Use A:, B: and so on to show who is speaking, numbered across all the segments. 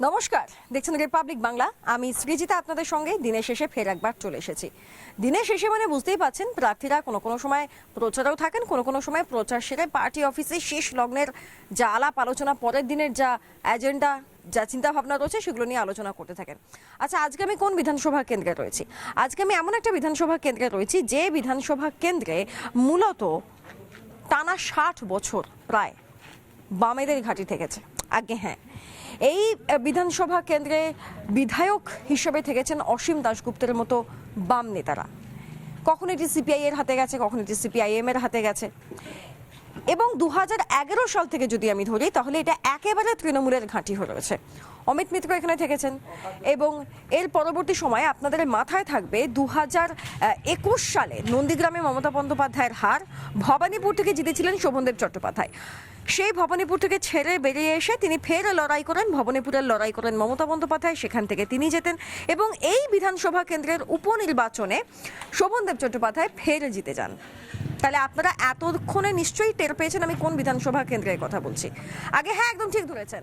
A: নমস্কার, দেখছেন রিপাবলিক বাংলা। আমি সৃজিতা আপনাদের সঙ্গে দিনের শেষে ফের একবার চলে এসেছি। দিনের শেষে মানে বুঝতেই পাচ্ছেন, প্রার্থীরা কোনো কোনো সময় প্রচারেও থাকেন, কোনো কোনো সময় প্রচার সেরে পার্টি অফিসে শেষ লগ্নের যা আলাপ আলোচনা, পরের দিনের যা এজেন্ডা, যা চিন্তা ভাবনা রয়েছে সেগুলো নিয়ে আলোচনা করতে থাকেন। আচ্ছা, আজকে আমি কোন বিধানসভা কেন্দ্রে রয়েছি? আজকে আমি এমন একটা বিধানসভা কেন্দ্রে রয়েছি যে বিধানসভা কেন্দ্রে মূলত টানা 60 বছর প্রায় বামেদের ঘাঁটি থেকেছে। আগে হ্যাঁ, এই বিধানসভা কেন্দ্রে বিধায়ক হিসেবে থেকেছেন অসীম দাশগুপ্তের মতো বাম নেতারা। কখন এটি সিপিআই এর হাতে গেছে, কখন এটি সিপিআইএম এর হাতে গেছে। এবং 2011 সাল থেকে যদি আমি ধরি তাহলে এটা একেবারে তৃণমূলের ঘাঁটি হয়ে রয়েছে। অমিত মিত্র এখানে থেকেছেন এবং এর পরবর্তী সময়ে আপনাদের মাথায় থাকবে 2021 সালে নন্দীগ্রামে মমতা বন্দ্যোপাধ্যায়ের হার, ভবানীপুর থেকে জিতেছিলেন শোভনদেব চট্টোপাধ্যায়। সেই ভবানীপুর থেকে ছেড়ে বেরিয়ে এসে তিনি ফের লড়াই করেন, ভবানীপুরের লড়াই করেন মমতা বন্দ্যোপাধ্যায়, সেখান থেকে তিনি জেতেন এবং এই বিধানসভা কেন্দ্রের উপনির্বাচনে শোভনদেব চট্টোপাধ্যায় ফের জিতে যান। তাহলে আপনারা এতক্ষণে নিশ্চয়ই টের পেয়েছেন আমি কোন বিধানসভা কেন্দ্রের কথা বলছি। আগে হ্যাঁ, একদম ঠিক ধরেছেন,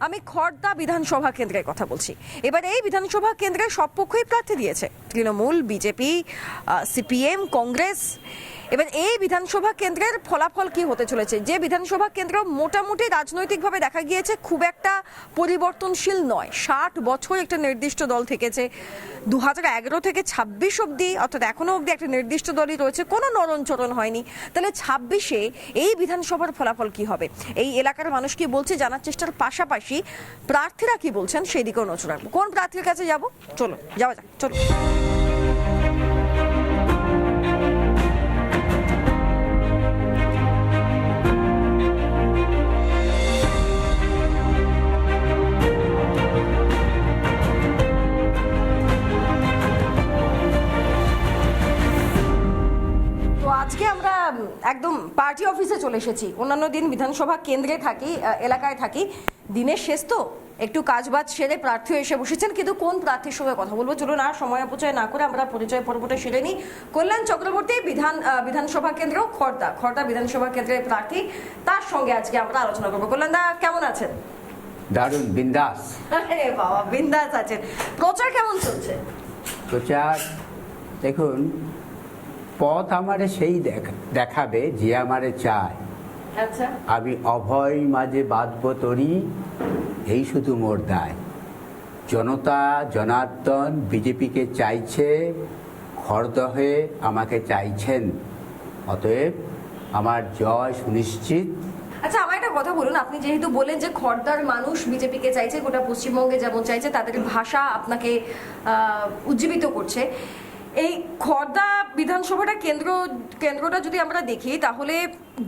A: আমি খড়দা বিধানসভা কেন্দ্রের কথা বলছি। এবার এই বিধানসভা কেন্দ্রের সব পক্ষই প্রার্থী দিয়েছে, তৃণমূল, বিজেপি, সিপিএম, কংগ্রেস। এবার এই বিধানসভা কেন্দ্রের ফলাফল কি হতে চলেছে? যে বিধানসভা কেন্দ্র মোটামুটি রাজনৈতিকভাবে দেখা গিয়েছে খুব একটা পরিবর্তনশীল নয়, 60 বছর একটা নির্দিষ্ট দল থেকেছে, 2011 থেকে 26 অব্দি, অর্থাৎ এখনো অব্দি একটা নির্দিষ্ট দলই রয়েছে, কোনো নরণচরণ হয়নি। তাহলে 26-এ এই বিধানসভার ফলাফল কি হবে, এই এলাকার মানুষ কি বলছে জানার চেষ্টার পাশাপাশি প্রার্থীরা কি বলছেন সেই দিকেও নজর রাখবো। কোন প্রার্থীর কাছে যাব? চলো যাওয়া যাক, চলো। আজকে আমরা একদম পার্টি অফিসে চলে এসেছি। অন্যান্য দিন বিধানসভা কেন্দ্রে থাকি, এলাকায় থাকি, দিনের শেষ তো একটু কাজবাজ সেরে প্রার্থী এসে বসেছেন, কিন্তু কোন প্রার্থীর সঙ্গে কথা বলবো চলুন আর সময় অপচয় না করে আমরা পরিচয় পর্বটা সেরে নিই। কল্যাণ চক্রবর্তী বিধানসভা কেন্দ্র খড়দা বিধানসভা কেন্দ্রের প্রার্থী, তার সঙ্গে আজকে আমরা আলোচনা করবো। কল্যাণ দা, কেমন আছেন?
B: দারুণ বিন্দাস।
A: আরে বাবা, বিন্দাস আছেন। প্রচার কেমন চলছে?
B: প্রচার দেখুন, পথ আমারে সেই দেখাবে যে আমারে চায়।
A: আচ্ছা,
B: আমি অভয় মাঝে বাঁধব তরি, এই শুধু মোর দায়। জনতা জনার্দন বিজেপিকে চাইছে, খড়দহে আমাকে চাইছেন, অতএব আমার জয় সুনিশ্চিত।
A: আচ্ছা, আমার একটা কথা বলুন, আপনি যেহেতু বলেন যে খড়দার মানুষ বিজেপিকে চাইছে, গোটা পশ্চিমবঙ্গে যেমন চাইছে, তাদের ভাষা আপনাকে উজ্জীবিত করছে। এই খড়দা বিধানসভাটা কেন্দ্রটা যদি আমরা দেখি তাহলে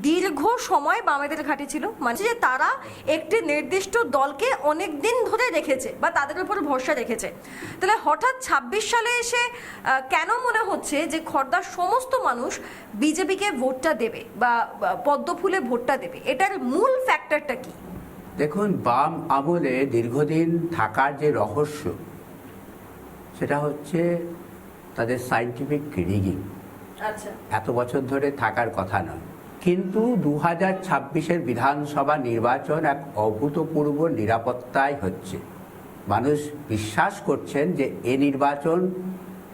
A: দীর্ঘ সময় বামেদের ঘাঁটি ছিল, মানে যে তারা একটি নির্দিষ্ট দলকে অনেক দিন ধরে রেখেছে বা তাদের উপর ভরসা রেখেছে। তাহলে হঠাৎ 26 সালে এসে কেন মনে হচ্ছে যে খড়দার সমস্ত মানুষ বিজেপিকে ভোটটা দেবে বা পদ্মফুলে ভোটটা দেবে? এটার মূল ফ্যাক্টরটা কি?
B: দেখুন, বাম আমলে দীর্ঘদিন থাকার যে রহস্য, সেটা হচ্ছে তাদের সায়েন্টিফিক রিগিং।
A: আচ্ছা,
B: এত বছর ধরে থাকার কথা নয়, কিন্তু 2026-এর বিধানসভা নির্বাচন এক অভূতপূর্ব নিরাপত্তায় হচ্ছে। মানুষ বিশ্বাস করছেন যে এ নির্বাচন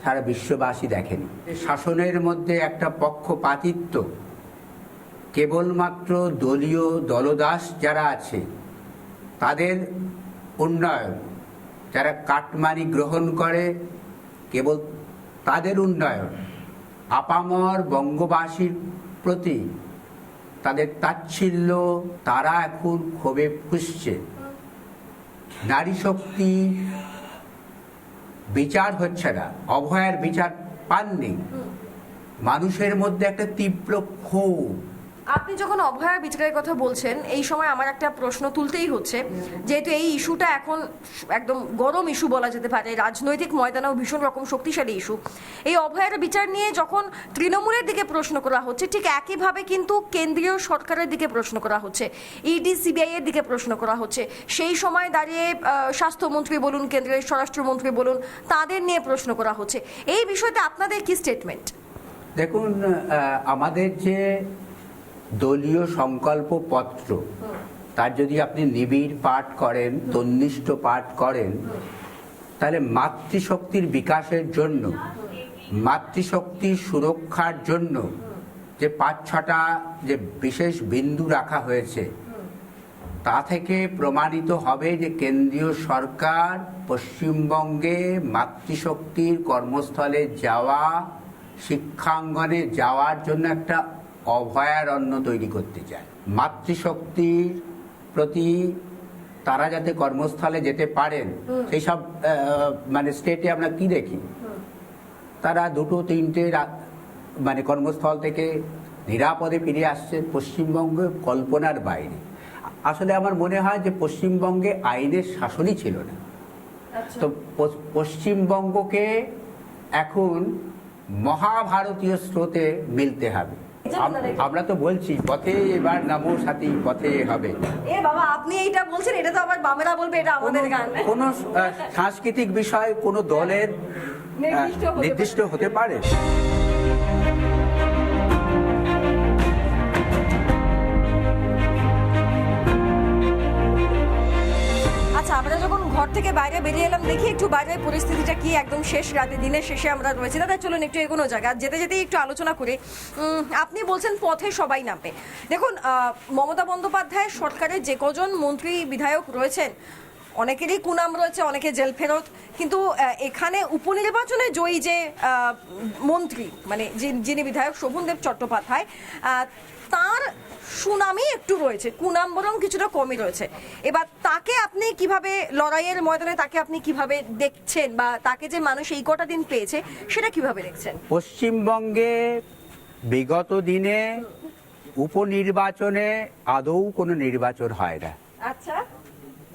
B: সারা বিশ্ববাসী দেখেনি। শাসনের মধ্যে একটা পক্ষপাতিত্ব, কেবলমাত্র দলীয় দলদাস যারা আছে তাদের উন্নয়ন, যারা কাটমানি গ্রহণ করে কেবল তাদের উন্নয়ন, আপামর বঙ্গবাসীর প্রতি তাদের তাচ্ছিল্য, তারা এখন ক্ষোভে ফুঁসছে। নারী শক্তি বিচার হচ্ছে না, অভয়ার বিচার পাননি, মানুষের মধ্যে একটা তীব্র ক্ষোভ।
A: আপনি যখন অভয়ার বিচারের কথা বলছেন, এই সময় আমার একটা প্রশ্ন তুলতেই হচ্ছে, যেহেতু এই ইস্যুটা এখন একদম গরম ইস্যু বলা যেতে পারে, রাজনৈতিক ময়দানেও ভীষণ রকম শক্তিশালী ইস্যু। এই অভয়ার বিচার নিয়ে যখন তৃণমূলের দিকে প্রশ্ন করা হচ্ছে, ঠিক একইভাবে কিন্তু কেন্দ্রীয় সরকারের দিকে প্রশ্ন করা হচ্ছে, ইডি সিবিআই এর দিকে প্রশ্ন করা হচ্ছে। সেই সময় দাঁড়িয়ে স্বাস্থ্যমন্ত্রী বলুন, কেন্দ্রের স্বরাষ্ট্রমন্ত্রী বলুন, তাদের নিয়ে প্রশ্ন করা হচ্ছে। এই বিষয়তে আপনাদের কি স্টেটমেন্ট?
B: দেখুন, আমাদের যে দলীয় সংকল্প পত্র, তার যদি আপনি নিবিড় পাঠ করেন, তন্নিষ্ঠ পাঠ করেন, তাহলে মাতৃশক্তির বিকাশের জন্য, মাতৃশক্তির সুরক্ষার জন্য যে 5-6টা যে বিশেষ বিন্দু রাখা হয়েছে, তা থেকে প্রমাণিত হবে যে কেন্দ্রীয় সরকার পশ্চিমবঙ্গে মাতৃশক্তির কর্মস্থলে যাওয়া, শিক্ষাঙ্গনে যাওয়ার জন্য একটা অভয়ারণ্য তৈরি করতে চায়। মাতৃশক্তির প্রতি তারা যাতে কর্মস্থলে যেতে পারেন, সেই সব মানে স্টেটে আমরা কি দেখি, তারা 2-3টে মানে কর্মস্থল থেকে নিরাপদে ফিরে আসছে। পশ্চিমবঙ্গে কল্পনার বাইরে। আসলে আমার মনে হয় যে পশ্চিমবঙ্গে আইনের শাসনই ছিল না। তো পশ্চিমবঙ্গকে এখন মহাভারতীয় স্রোতে মিলতে হবে। আমরা তো বলছি পথে এবার নামো সাথী, পথে হবে।
A: এ বাবা, আপনি এইটা বলছেন, এটা তো আবার বামেরা বলবে এটা আমাদের গান।
B: কোন সাংস্কৃতিক বিষয় কোন দলের নির্দিষ্ট হতে পারে?
A: আচ্ছা, আমরা যখন ঘর থেকে বাইরে বেরিয়ে এলাম, দেখি একটু বাইরের পরিস্থিতিটা কি। একদম শেষ রাতে, দিনের শেষে আমরা রয়েছি। দাদা চলুন একটু এগোনো জায়গা, যেতে যেতে একটু আলোচনা করি। আপনি বলছেন পথে সবাই নামবে। দেখুন, মমতা বন্দ্যোপাধ্যায় সরকারের যে কজন মন্ত্রী বিধায়ক রয়েছেন, অনেকেরই কুনাম রয়েছে, অনেকে জেল ফেরত, কিন্তু এখানে উপনির্বাচনে জয়ী যে মন্ত্রী, মানে যিনি বিধায়ক শোভনদেব চট্টোপাধ্যায়, তার সুনামই একটু রয়েছে, কুনাম বরং কিছুটা কমই রয়েছে। এবার তাকে আপনি কিভাবে লড়াইয়ের ময়দানে তাকে আপনি কিভাবে দেখছেন, বা তাকে যে মানুষ এই কটা দিন পেয়েছে সেটা কিভাবে দেখছেন?
B: পশ্চিমবঙ্গে বিগত দিনে উপনির্বাচনে আদৌ কোনো নির্বাচন হয় না।
A: আচ্ছা,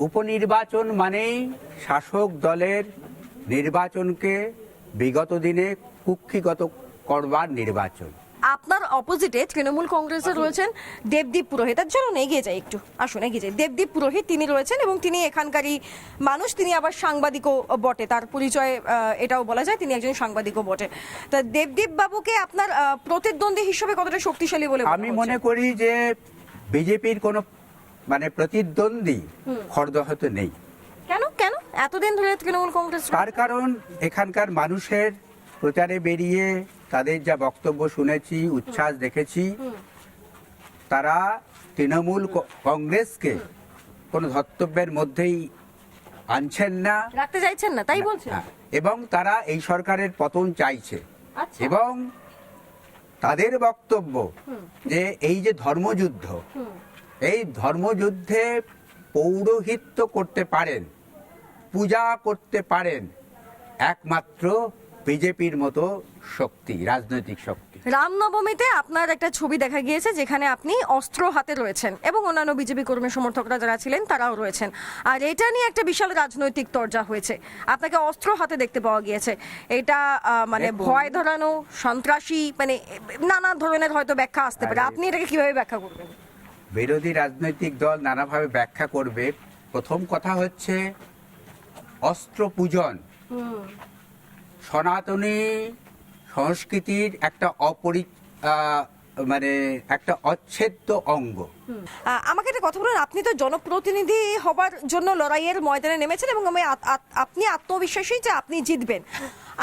B: উপনির্বাচন মানেই শাসক দলের নির্বাচনকে বিগত দিনে কুক্ষিগত করবার নির্বাচন।
A: আপনার অপোজিটে তৃণমূল কংগ্রেসে রয়েছেন দেবদীপ পুরোহিত। চলুন এগিয়ে যাই একটু, আসুন এগিয়ে যাই। দেবদীপ পুরোহিত তিনি রয়েছেন এবং তিনি এখানকারই মানুষ, তিনি আবার সাংবাদিকও বটে, তার পরিচয় এটাও বলা যায় তিনি একজন সাংবাদিকও বটে। তা দেবদীপ বাবুকে আপনার প্রতিদ্বন্দ্বী হিসেবে কতটা শক্তিশালী বলে
B: আমি মনে করি যে বিজেপির কোনো মানে প্রতিদ্বন্দ্বী খড়দহতে নেই।
A: কেন কেন এতদিন ধরে তৃণমূল কংগ্রেস?
B: তার কারণ এখানকার মানুষের প্রচারে বেরিয়ে তাদের যা বক্তব্য শুনেছি, উচ্ছ্বাস দেখেছি, তারা তৃণমূল কংগ্রেসকে কোনো ধর্তব্যের মধ্যেই আনছেন না,
A: রাখতে চাইছেন না, তাই বলছেন।
B: এবং তারা এই সরকারের পতন চাইছে।
A: আচ্ছা।
B: এবং তাদের বক্তব্য যে এই যে ধর্মযুদ্ধ, এই ধর্মযুদ্ধে পৌরোহিত্য করতে পারেন, পূজা করতে পারেন একমাত্র বিজেপির মতো শক্তি, রাজনৈতিক শক্তি।
A: রামনবমীতে আপনার একটা ছবি দেখা গিয়েছে যেখানে আপনি অস্ত্র হাতে রয়েছেন এবং অন্যান্য বিজেপি কর্মী সমর্থকরা যারা ছিলেন তারাও রয়েছেন, আর এটা নিয়ে একটা বিশাল রাজনৈতিক তরজা হয়েছে। আপনাকে অস্ত্র হাতে দেখতে পাওয়া গিয়েছে, এটা মানে ভয় ধরানো, সন্ত্রাসী, মানে নানা ধরনের হয়তো ব্যাখ্যা আসতে পারে। আপনি এটাকে কিভাবে ব্যাখ্যা করবেন?
B: বিরোধী রাজনৈতিক দল নানাভাবে ব্যাখ্যা করবে। প্রথম কথা হচ্ছে অস্ত্র পূজন সনাতনী সংস্কৃতির একটা মানে একটা অচ্ছেদ্য অঙ্গ।
A: আমাকে একটা কথা বলুন, আপনি তো জনপ্রতিনিধি হবার জন্য লড়াইয়ের ময়দানে নেমেছেন এবং আপনি আত্মবিশ্বাসী যে আপনি জিতবেন।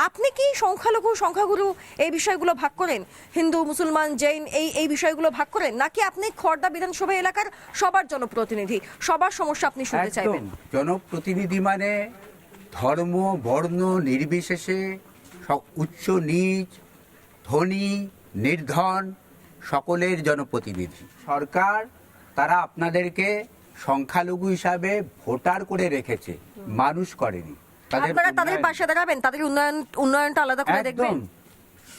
A: আপনি কি সংখ্যালঘু সংখ্যাগুরু এই বিষয়গুলো ভাগ করেন, হিন্দু মুসলমান জৈন এই বিষয়গুলো ভাগ করেন, নাকি আপনি খড়দা বিধানসভা এলাকার সবার জনপ্রতিনিধি, সবার সমস্যা আপনি শুনতে চাইবেন?
B: জনপ্রতিনিধি মানে ধর্ম বর্ণ নির্বিশেষে, উচ্চ নিচ, ধনী নির্ধন সকলের জনপ্রতিনিধি। সরকার তারা আপনাদেরকে সংখ্যালঘু হিসাবে ভোটার করে রেখেছে, মানুষ করেনি।
A: আপনারা তাদের পাশে দাঁড়াবেন, তাদের উন্নয়নটা আলাদা করে দেখবেন।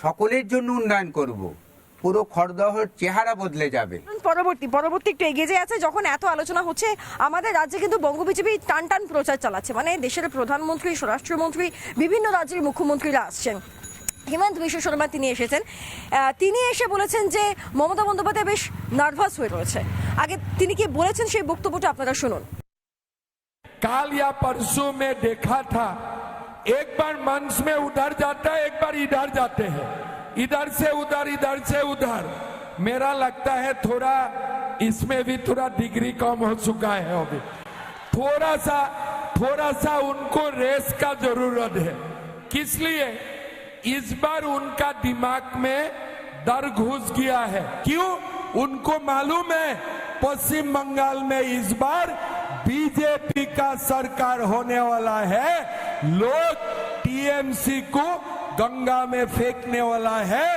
B: সকলের জন্য উন্নয়ন করব, পুরো খড়দহর চেহারা বদলে যাবে।
A: পরবর্তী একটু এগিয়ে যে আছে, যখন এত আলোচনা হচ্ছে আমাদের রাজ্যে কিন্তু বঙ্গ বিজেপি টান টান প্রচার চালাচ্ছে, মানে দেশের প্রধানমন্ত্রী, স্বরাষ্ট্রমন্ত্রী, বিভিন্ন রাজ্যের মুখ্যমন্ত্রীরা আসছেন। হিমন্ত বিশ্ব শর্মা তিনি এসেছেন, তিনি এসে বলেছেন যে মমতা বন্দ্যোপাধ্যায় বেশ নার্ভাস হয়ে রয়েছে। আগে তিনি কি বলেছেন সেই বক্তব্যটা আপনারা শুনুন।
C: काल या परसों में देखा था, एक बार मंच में उधर जाता है, एक बार इधर जाते हैं, इधर से उधर, इधर से उधर। मेरा लगता है थोड़ा इसमें भी थोड़ा डिग्री कम हो चुका है अभी। थोड़ा सा उनको रेस का जरूरत है। किस लिए? इस बार उनका दिमाग में डर घुस गया है। क्यों? उनको मालूम है पश्चिम बंगाल में इस बार बीजेपी का सरकार होने वाला है। लोग टीएमसी को गंगा में फेंकने वाला है।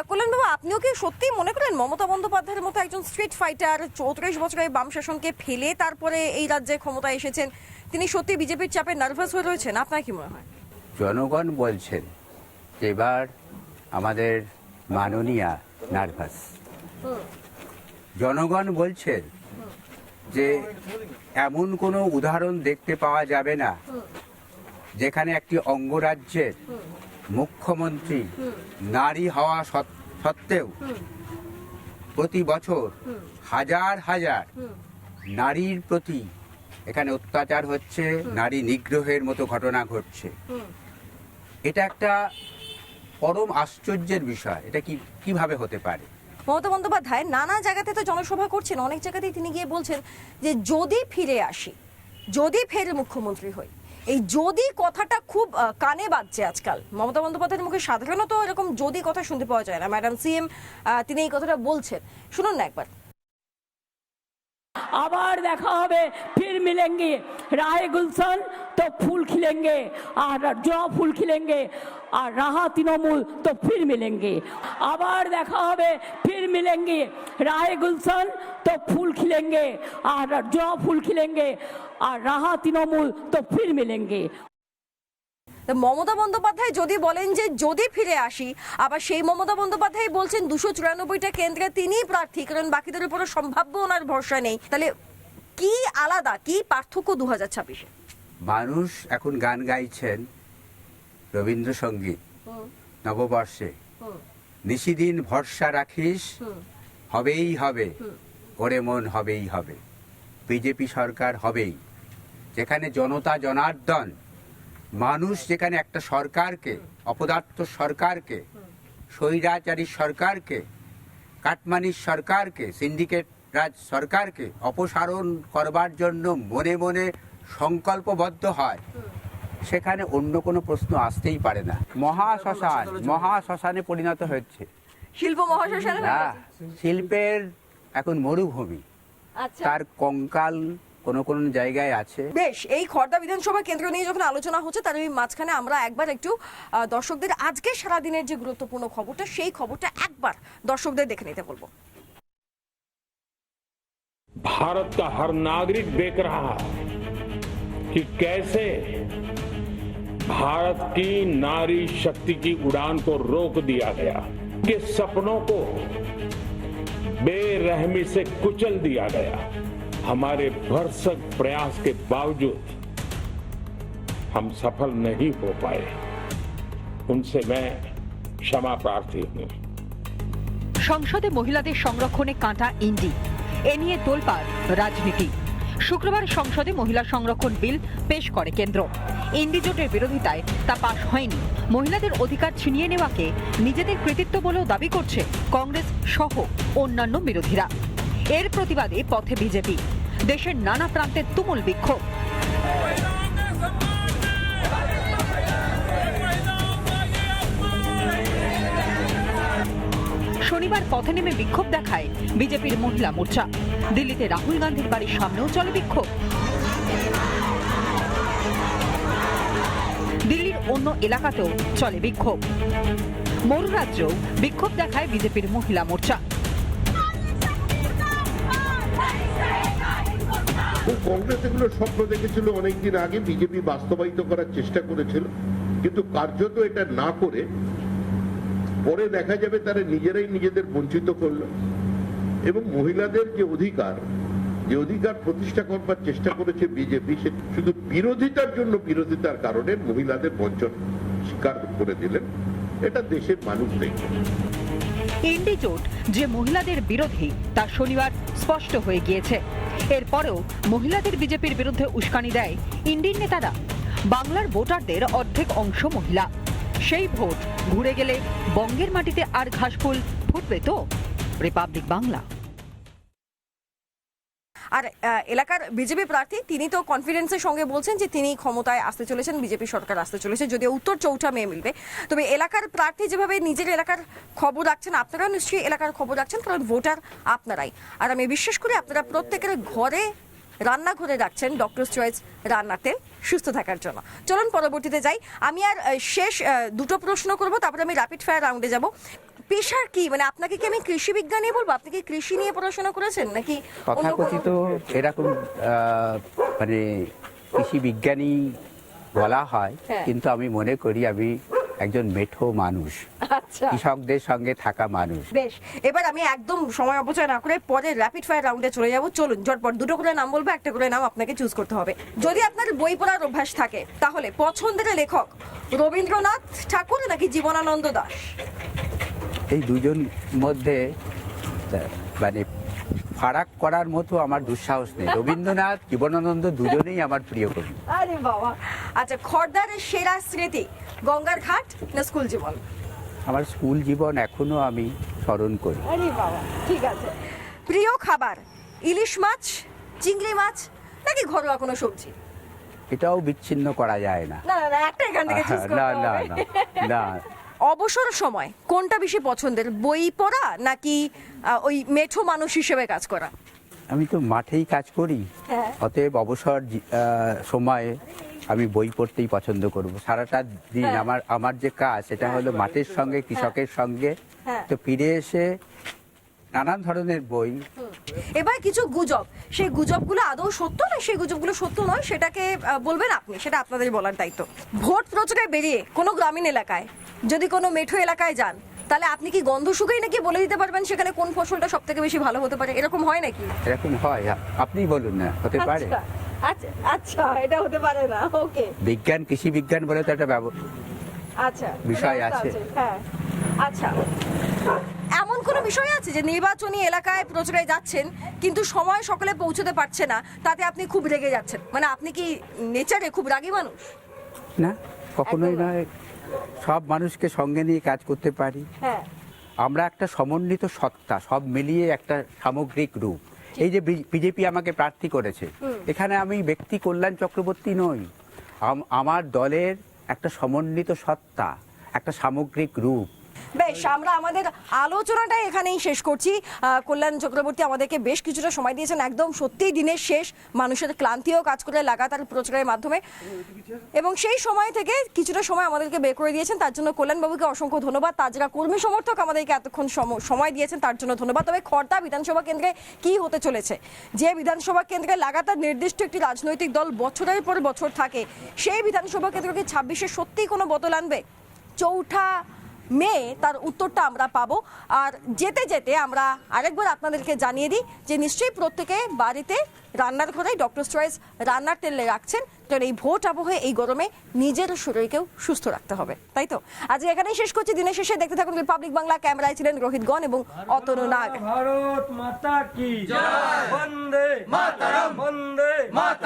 A: কল্যাণ বাবু, আপনিও কি সত্যি মনে করেন মমতা বন্দ্যোপাধ্যায়ের মতো একজন স্ট্রিট ফাইটার 34 বছরের বাম শাসনকে ফেলে তারপরে এই রাজ্যে ক্ষমতায় এসেছেন, তিনি সত্যি বিজেপির চাপে নার্ভাস হয়ে রয়েছেন? আপনার কি মনে হয়?
B: জনগণ বলছেন যে এবার আমাদের মাননীয়া নার্ভাস। জনগণ বলছেন যে এমন কোনো উদাহরণ দেখতে পাওয়া যাবে না যেখানে একটি অঙ্গরাজ্যের মুখ্যমন্ত্রী নারী হওয়া সত্ত্বেও প্রতি বছর হাজার হাজার নারীর প্রতি এখানে অত্যাচার হচ্ছে, নারী নিগ্রহের মতো ঘটনা ঘটছে। এটা একটা পরম আশ্চর্যের বিষয়। এটা কিভাবে হতে পারে?
A: মমতা বন্দ্যোপাধ্যায় নানা জায়গাতে তো জনসভা করছেন, অনেক জায়গাতেই তিনি গিয়ে বলছেন যে যদি ফিরে আসি, যদি ফের মুখ্যমন্ত্রী হই। এই যদি কথাটা খুব কানে বাজছে আজকাল মমতা বন্দ্যোপাধ্যায়ের মুখে। সাধারণত এরকম যদি কথা শুনতে পাওয়া যায় না। ম্যাডাম সিএম তিনি এই কথাটা বলছেন, শুনুন না একবার।
D: আবার দেখা হবে, ফির মিলেঙ্গে রায় গুলশন তো ফুল খিলেঙ্গে, আর জ ফুল খিলেঙ্গে, আর রাহা তৃণমূল তো ফির মিলেঙ্গে। আবার দেখা হবে, ফির মিলেঙ্গে রায় গুলশন তো ফুল খিলেঙ্গে, আর জ ফুল খিলেঙ্গে, আর রাহা তৃণমূল তো ফির মিলেঙ্গে।
A: মমতা বন্দ্যোপাধ্যায় যদি বলেন যে যদি ফিরে আসি, আবার সেই মমতা বন্দ্যোপাধ্যায় বলছেন 294টা কেন্দ্রে তিনি প্রার্থী, কারণ বাকিদের উপরে সম্ভাব্য ওনার ভরসা নেই। তাহলে কি আলাদা, কি পার্থক্য 2026-এ?
B: মানুষ এখন গান গাইছেন রবীন্দ্রসঙ্গীত নববর্ষে, নিশিদিন ভরসা রাখিস হবেই হবে, ওরে মন হবেই হবে। বিজেপি সরকার হবেই, যেখানে জনতা জনার্দন মানুষ, যেখানে একটা সরকারকে, অপদার্থ সরকারকে, স্বৈরাচারী সরকারকে, কাটমানির সরকারকে, সিন্ডিকেট রাজ সরকারকে অপসারণ করবার জন্য মনে মনে সংকল্পবদ্ধ হয়, সেখানে অন্য কোনো প্রশ্ন আসতেই পারে না। মহাশ্মশানে পরিণত হচ্ছে।
A: শিল্প মহাশ্মশানে
B: না, শিল্পের এখন মরুভূমি। তার কঙ্কাল কোন কোন জায়গায় আছে।
A: বেশ, এই খড়দা বিধানসভা কেন্দ্র নিয়ে যখন আলোচনা হচ্ছে তার এই মাঝখানে আমরা একবার একটু দর্শকদের আজকে সারাদিনের যে গুরুত্বপূর্ণ খবরটা, সেই খবরটা একবার দর্শকদের দেখে নিতে বলবো।
E: भारत का हर नागरिक देख रहा है कि कैसे भारत की नारी शक्ति की उड़ान को रोक दिया गया, के सपनों को बेरहमी से कुचल दिया गया। हमारे भरसक प्रयास के बावजूद हम सफल नहीं हो पाए। उनसे मैं क्षमा प्रार्थी हूं।
F: সংসদে মহিলাদের সংরক্ষণে কাঁটা ইন্ডি, এ নিয়ে তোলপাড় রাজনীতি। শুক্রবার সংসদে মহিলা সংরক্ষণ বিল পেশ করে কেন্দ্র। ইন্ডি জোটের বিরোধিতায় তা পাশ হয়নি। মহিলাদের অধিকার ছিনিয়ে নেওয়াকে নিজেদের কৃতিত্ব বলেও দাবি করছে কংগ্রেস সহ অন্যান্য বিরোধীরা। এর প্রতিবাদে পথে বিজেপি। দেশের নানা প্রান্তে তুমুল বিক্ষোভ। শনিবার পথে নেমে বিক্ষোভ দেখায় বিজেপির মহিলা মোর্চা। দিল্লিতে রাহুল গান্ধীর বাড়ির সামনেও চলে বিক্ষোভ। দিল্লির অন্য এলাকাতেও চলে বিক্ষোভ। মরু রাজ্যেও বিক্ষোভ দেখায় বিজেপির মহিলা মোর্চা।
G: কংগ্রেস এগুলো স্বপ্ন দেখেছিল অনেকদিন আগে, বিজেপি বাস্তবায়িত করার চেষ্টা করেছিল, কিন্তু কার্যত এটা না করে পরে দেখা যাবে তারা নিজেরাই নিজেদের বঞ্চিত করলো। এবং মহিলাদের যে অধিকার প্রতিষ্ঠা করবার চেষ্টা করেছে বিজেপি, সে শুধু বিরোধিতার জন্য, বিরোধিতার কারণে মহিলাদের বঞ্চন স্বীকার করে দিলেন। এটা দেশের মানুষ দেখবে।
F: ইন্ডি জোট যে মহিলাদের বিরোধী তা শনিবার স্পষ্ট হয়ে গিয়েছে। এরপরেও মহিলাদের বিজেপির বিরুদ্ধে উস্কানি দেয় ইন্ডির নেতারা। বাংলার ভোটারদের অর্ধেক অংশ মহিলা। সেই ভোট ঘুরে গেলে বঙ্গের মাটিতে আর ঘাসফুল ফুটবে তো? রিপাবলিক বাংলা।
A: আর এলাকার বিজেপি প্রার্থী তিনি তো কনফিডেন্সের সঙ্গে বলছেন যে তিনি ক্ষমতায় আসতে চলেছেন, বিজেপি সরকার আসতে চলেছে, যদিও উত্তর 4 মে মিলবে। তবে এলাকার প্রার্থী যেভাবে নিজের এলাকার খবর রাখছেন, আপনারা নিশ্চয়ই এলাকার খবর রাখছেন, কারণ ভোটার আপনারাই। আর আমি বিশ্বাস করি আপনারা প্রত্যেকের ঘরে রান্নাঘরে রাখছেন ডক্টর চয়েস রান্নার তেল সুস্থ থাকার জন্য। চলুন পরবর্তীতে যাই। আমি আর শেষ 2টো প্রশ্ন করব, তারপরে আমি র্যাপিড ফায়ার রাউন্ডে যাব। পেশার কি, মানে আপনাকে কি আমি কৃষি বিজ্ঞানী বলবো? আপনি কি কৃষি নিয়ে পড়াশোনা করেছেন নাকি অন্য কোনো?
B: তথাকথিত এরকম মানে কৃষি বিজ্ঞানী বলা হয়,
A: হ্যাঁ।
B: কিন্তু আমি মনে করি আমি একজন মেঠো মানুষ,
A: আচ্ছা,
B: কৃষকদের সঙ্গে থাকা মানুষ।
A: বেশ। এবার আমি একদম সময় অপচয় না করে পরে র্যাপিড ফায়ার রাউন্ডে চলে যাব। চলুন, ঝটপট 2টো করে নাম বলবো, একটা করে নাম আপনাকে চুজ করতে হবে। যদি আপনার বই পড়ার অভ্যাস থাকে তাহলে পছন্দের লেখক রবীন্দ্রনাথ ঠাকুর নাকি জীবনানন্দ দাশ?
B: এই দুজন মধ্যে মানে ফারাক করার মতো আমার দুঃসাহস নেই। রবীন্দ্রনাথ, জীবনানন্দ দুজনেই আমার প্রিয় কবি।
A: আরে বাবা। আচ্ছা, খর্দারের সেরা স্মৃতি গঙ্গার ঘাট না স্কুল জীবন?
B: আমার স্কুল জীবন এখনো আমি স্মরণ করি।
A: আরে বাবা, ঠিক আছে। প্রিয় খাবার ইলিশ মাছ, চিংড়ি মাছ নাকি ঘরোয়া কোনো সবজি?
B: এটাও বিচ্ছিন্ন করা যায় না।
A: না না না, একটা এখান থেকে চুজ
B: না
A: করতে
B: না
A: হবে।
B: না না।
A: অবসর সময় কোনটা বেশি পছন্দের, বই পড়া নাকি ওই মেঠো মানুষ হিসেবে কাজ করা?
B: আমি তো মাঠেই কাজ করি,
A: হ্যাঁ।
B: অতএব অবসর সময়ে আমি বই পড়তেই পছন্দ করব। সারাটা দিন
A: হ্যাঁ।
B: আমার যে কাজ সেটা হলো মাঠের সঙ্গে, কৃষকের সঙ্গে।
A: হ্যাঁ।
B: তো ফিরে এসে নানান ধরনের বই।
A: এবার কিছু গুজব, সেই গুজবগুলো আদৌ সত্য না সেই গুজবগুলো সত্য নয়, সেটাকে বলবেন আপনি, সেটা আপনাদের বলার দায়িত্ব। ভোট প্রচারে বেরিয়ে কোনো গ্রামীণ এলাকায় যদি কোনো মেঠো এলাকায় যান, তাহলে আপনি কি গন্ধ শুকেই নাকি বলে দিতে পারবেন সেখানে কোন ফসলটা সব থেকে বেশি ভালো হতে পারে? এরকম হয় নাকি?
B: এরকম হয়? আপনি বলুন না, হতে পারে?
A: আচ্ছা আচ্ছা, এটা হতে পারে না। ওকে,
B: বিজ্ঞান, কৃষি বিজ্ঞান বলে তো একটা
A: আচ্ছা,
B: বিষয় আছে।
A: হ্যাঁ, আচ্ছা। এমন কোনো বিষয় আছে যে নির্বাচনী এলাকায় প্রচারে যাচ্ছেন কিন্তু সময় সকলে পৌঁছতে পারছে না, তাতে আপনি খুব রেগে যাচ্ছেন? মানে আপনি কি নেচারে খুব রাগী মানুষ?
B: না, কখনোই নয়। সব মানুষকে সঙ্গে নিয়ে কাজ করতে পারি।
A: হ্যাঁ,
B: আমরা একটা সমন্বিত সত্তা, সব মিলিয়ে একটা সামগ্রিক রূপ। এই যে বিজেপি আমাকে প্রার্থী করেছে, এখানে আমি ব্যক্তি কল্যাণ চক্রবর্তী নই। আমার দলের একটা সমন্বিত সত্তা, একটা সামগ্রিক রূপ।
A: বেশ, আমরা আমাদের আলোচনাটা এখানেই শেষ করছি। কল্যাণ চক্রবর্তী আমাদেরকে বেশ কিছুটা সময় দিয়েছেন, একদম সত্যিই দিনের শেষ, মানুষের ক্লান্তিও কাজ করে লাগাতার প্রচারের মাধ্যমে, এবং সেই সময় থেকে কিছুটা সময় আমাদেরকে বের করে দিয়েছেন, তার জন্য কল্যাণবাবুকে অসংখ্য ধন্যবাদ। তার যারা কর্মী সমর্থক আমাদেরকে এতক্ষণ সময় দিয়েছেন তার জন্য ধন্যবাদ। তবে খড়দা বিধানসভা কেন্দ্রে কি হতে চলেছে, যে বিধানসভা কেন্দ্রে লাগাতার নির্দিষ্ট একটি রাজনৈতিক দল বছরের পর বছর থাকে, সেই বিধানসভা কেন্দ্রকে 26-এ সত্যিই কোনো বদল আনবে? 4 মে তার উত্তরটা আমরা পাবো। আর যেতে যেতে আমরা আরেকবার আপনাদেরকে জানিয়ে দিই যে নিশ্চয়ই প্রত্যেকে বাড়িতে রান্নার ঘরে ডক্টর চয়েস রান্নার তেল রাখছেন, কারণ এই ভোট আবহে এই গরমে নিজের শরীরকেও সুস্থ রাখতে হবে, তাই তো? আজ এখানেই শেষ করছি। দিনের শেষে দেখতে থাকুন রিপাবলিক বাংলা। ক্যামেরায় ছিলেন রোহিত গণ এবং অতনু নাগ।
H: ভারত মাতা কি জয়, বন্দে মাতরম, বন্দে মাতরম।